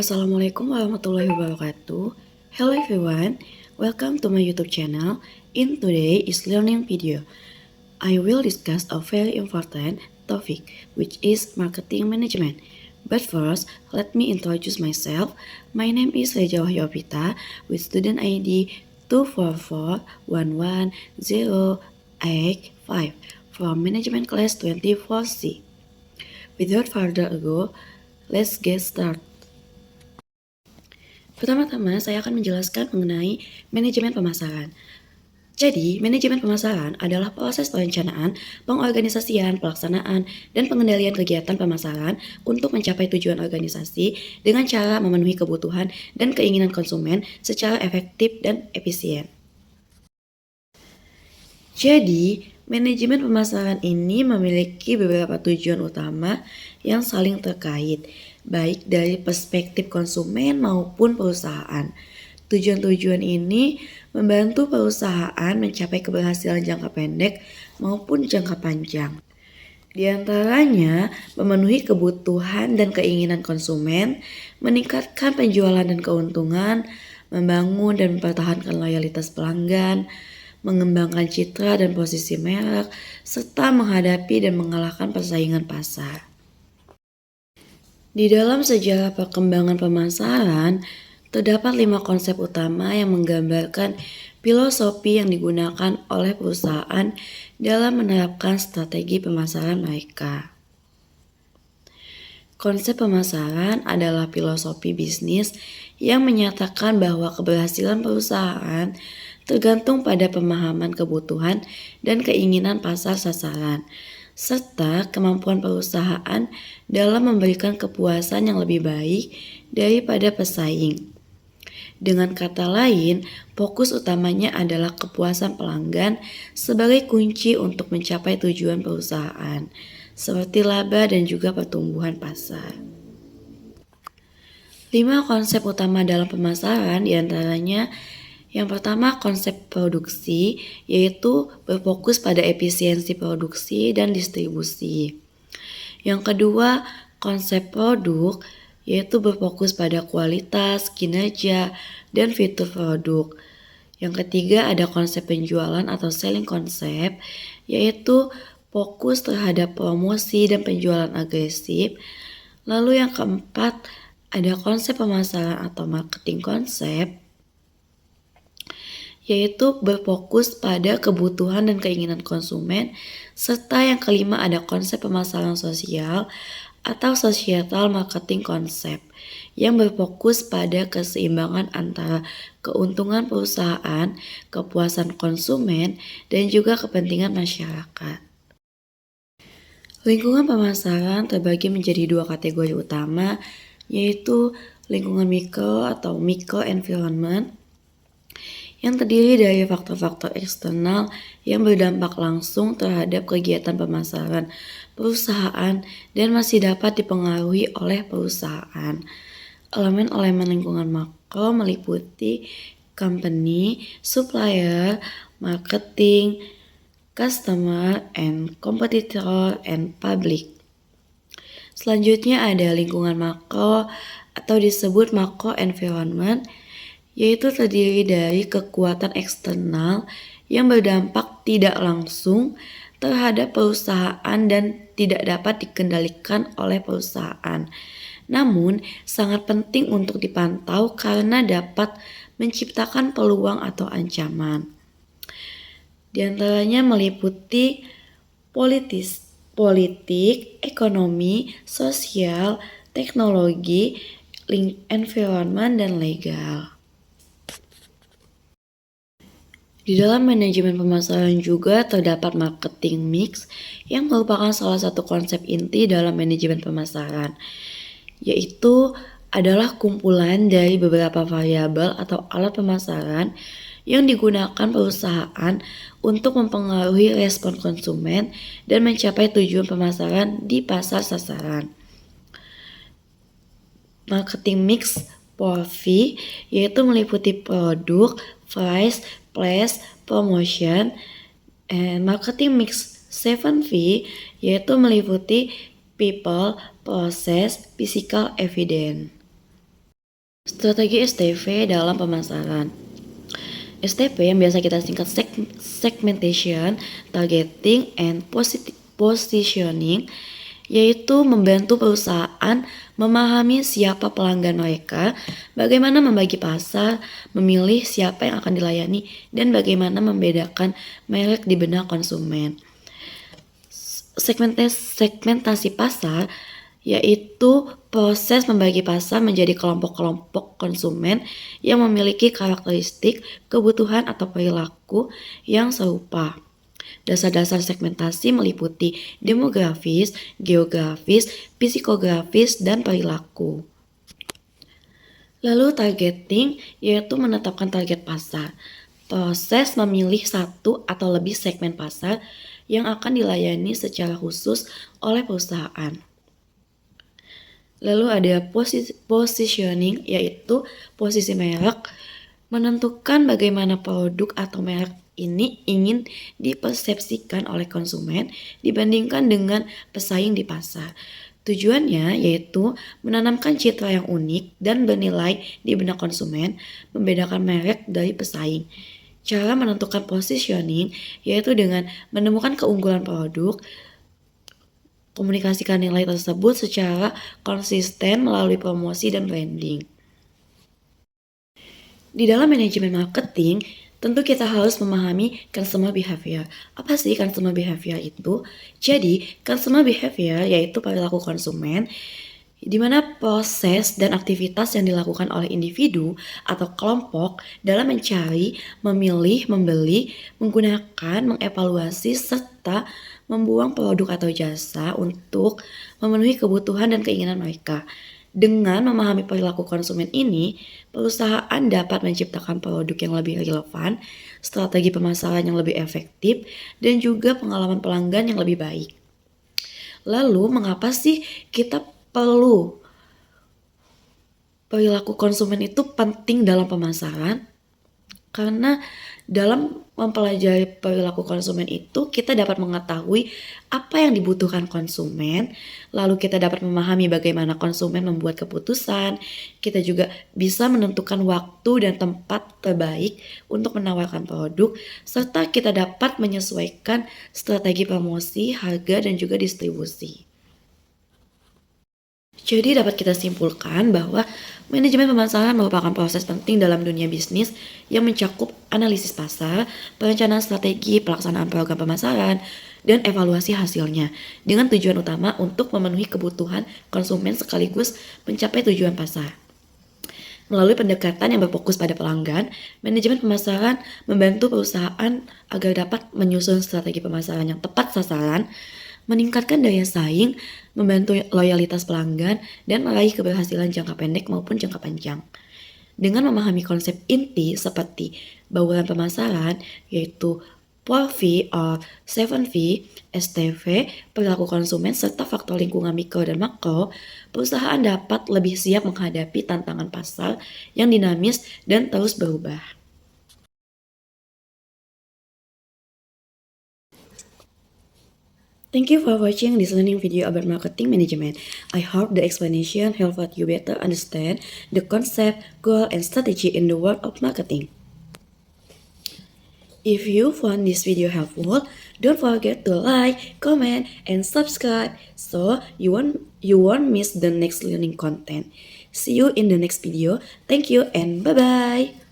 Assalamualaikum warahmatullahi wabarakatuh. Hello everyone, welcome to my YouTube channel. In today's learning video, I will discuss a very important topic, which is marketing management. But first, let me introduce myself. My name is Reja Wahyopita with student ID 244110885 from Management Class 24C. Without further ado, let's get started. Pertama-tama, saya akan menjelaskan mengenai manajemen pemasaran. Jadi, manajemen pemasaran adalah proses perencanaan, pengorganisasian, pelaksanaan, dan pengendalian kegiatan pemasaran untuk mencapai tujuan organisasi dengan cara memenuhi kebutuhan dan keinginan konsumen secara efektif dan efisien. Jadi, manajemen pemasaran ini memiliki beberapa tujuan utama yang saling terkait, baik dari perspektif konsumen maupun perusahaan. Tujuan-tujuan ini membantu perusahaan mencapai keberhasilan jangka pendek maupun jangka panjang. Di antaranya, memenuhi kebutuhan dan keinginan konsumen, meningkatkan penjualan dan keuntungan, membangun dan mempertahankan loyalitas pelanggan, mengembangkan citra dan posisi merek, serta menghadapi dan mengalahkan persaingan pasar. Di dalam sejarah perkembangan pemasaran, terdapat 5 konsep utama yang menggambarkan filosofi yang digunakan oleh perusahaan dalam menerapkan strategi pemasaran mereka. Konsep pemasaran adalah filosofi bisnis yang menyatakan bahwa keberhasilan perusahaan tergantung pada pemahaman kebutuhan dan keinginan pasar sasaran, serta kemampuan perusahaan dalam memberikan kepuasan yang lebih baik daripada pesaing. Dengan kata lain, fokus utamanya adalah kepuasan pelanggan sebagai kunci untuk mencapai tujuan perusahaan, seperti laba dan juga pertumbuhan pasar. 5 konsep utama dalam pemasaran diantaranya yang pertama konsep produksi, yaitu berfokus pada efisiensi produksi dan distribusi. Yang kedua konsep produk, yaitu berfokus pada kualitas, kinerja, dan fitur produk. Yang ketiga ada konsep penjualan atau selling concept, yaitu fokus terhadap promosi dan penjualan agresif. Lalu yang keempat ada konsep pemasaran atau marketing concept, yaitu berfokus pada kebutuhan dan keinginan konsumen. Serta yang kelima ada konsep pemasaran sosial atau societal marketing concept yang berfokus pada keseimbangan antara keuntungan perusahaan, kepuasan konsumen, dan juga kepentingan masyarakat. Lingkungan pemasaran terbagi menjadi 2 kategori utama, yaitu lingkungan mikro atau micro environment yang terdiri dari faktor-faktor eksternal yang berdampak langsung terhadap kegiatan pemasaran perusahaan dan masih dapat dipengaruhi oleh perusahaan. Elemen-elemen lingkungan makro meliputi company, supplier, marketing, customer, and competitor, and public. Selanjutnya ada lingkungan makro atau disebut macro environment, yaitu terdiri dari kekuatan eksternal yang berdampak tidak langsung terhadap perusahaan dan tidak dapat dikendalikan oleh perusahaan. Namun, sangat penting untuk dipantau karena dapat menciptakan peluang atau ancaman. Di antaranya meliputi politik, ekonomi, sosial, teknologi, environment, dan legal. Di dalam manajemen pemasaran juga terdapat marketing mix yang merupakan salah satu konsep inti dalam manajemen pemasaran, yaitu adalah kumpulan dari beberapa variabel atau alat pemasaran yang digunakan perusahaan untuk mempengaruhi respon konsumen dan mencapai tujuan pemasaran di pasar sasaran. Marketing mix 4V yaitu meliputi produk, price, place, promotion, and marketing mix 7V yaitu meliputi people, process, physical, evidence. Strategi STV dalam pemasaran. STP yang biasa kita singkat segmentation, targeting, and positioning, yaitu membantu perusahaan memahami siapa pelanggan mereka, bagaimana membagi pasar, memilih siapa yang akan dilayani, dan bagaimana membedakan merek di benak konsumen. Segmentasi pasar yaitu proses membagi pasar menjadi kelompok-kelompok konsumen yang memiliki karakteristik, kebutuhan atau perilaku yang serupa. Dasar-dasar segmentasi meliputi demografis, geografis, psikografis, dan perilaku. Lalu targeting yaitu menetapkan target pasar. Proses memilih satu atau lebih segmen pasar yang akan dilayani secara khusus oleh perusahaan. Lalu ada positioning yaitu posisi merek, menentukan bagaimana produk atau merek ini ingin dipersepsikan oleh konsumen dibandingkan dengan pesaing di pasar. Tujuannya yaitu menanamkan citra yang unik dan bernilai di benak konsumen, membedakan merek dari pesaing. Cara menentukan positioning yaitu dengan menemukan keunggulan produk, komunikasikan nilai tersebut secara konsisten melalui promosi dan branding. Di dalam manajemen marketing, tentu kita harus memahami customer behavior. Apa sih customer behavior itu? Jadi, customer behavior yaitu perilaku konsumen, di mana proses dan aktivitas yang dilakukan oleh individu atau kelompok dalam mencari, memilih, membeli, menggunakan, mengevaluasi, serta membuang produk atau jasa untuk memenuhi kebutuhan dan keinginan mereka. Dengan memahami perilaku konsumen ini, perusahaan dapat menciptakan produk yang lebih relevan, strategi pemasaran yang lebih efektif, dan juga pengalaman pelanggan yang lebih baik. Lalu, mengapa sih kita perlu perilaku konsumen itu penting dalam pemasaran? Karena dalam mempelajari perilaku konsumen itu kita dapat mengetahui apa yang dibutuhkan konsumen, lalu kita dapat memahami bagaimana konsumen membuat keputusan, kita juga bisa menentukan waktu dan tempat terbaik untuk menawarkan produk, serta kita dapat menyesuaikan strategi promosi, harga, dan juga distribusi. Jadi dapat kita simpulkan bahwa manajemen pemasaran merupakan proses penting dalam dunia bisnis yang mencakup analisis pasar, perencanaan strategi, pelaksanaan program pemasaran, dan evaluasi hasilnya dengan tujuan utama untuk memenuhi kebutuhan konsumen sekaligus mencapai tujuan pasar. Melalui pendekatan yang berfokus pada pelanggan, manajemen pemasaran membantu perusahaan agar dapat menyusun strategi pemasaran yang tepat sasaran, meningkatkan daya saing, membantu loyalitas pelanggan, dan meraih keberhasilan jangka pendek maupun jangka panjang. Dengan memahami konsep inti seperti bauran pemasaran, yaitu 4V or 7V, STV, perilaku konsumen, serta faktor lingkungan mikro dan makro, perusahaan dapat lebih siap menghadapi tantangan pasar yang dinamis dan terus berubah. Thank you for watching this learning video about marketing management. I hope the explanation helped you better understand the concept, goal, and strategy in the world of marketing. If you found this video helpful, don't forget to like, comment, and subscribe so you won't miss the next learning content. See you in the next video. Thank you and bye-bye.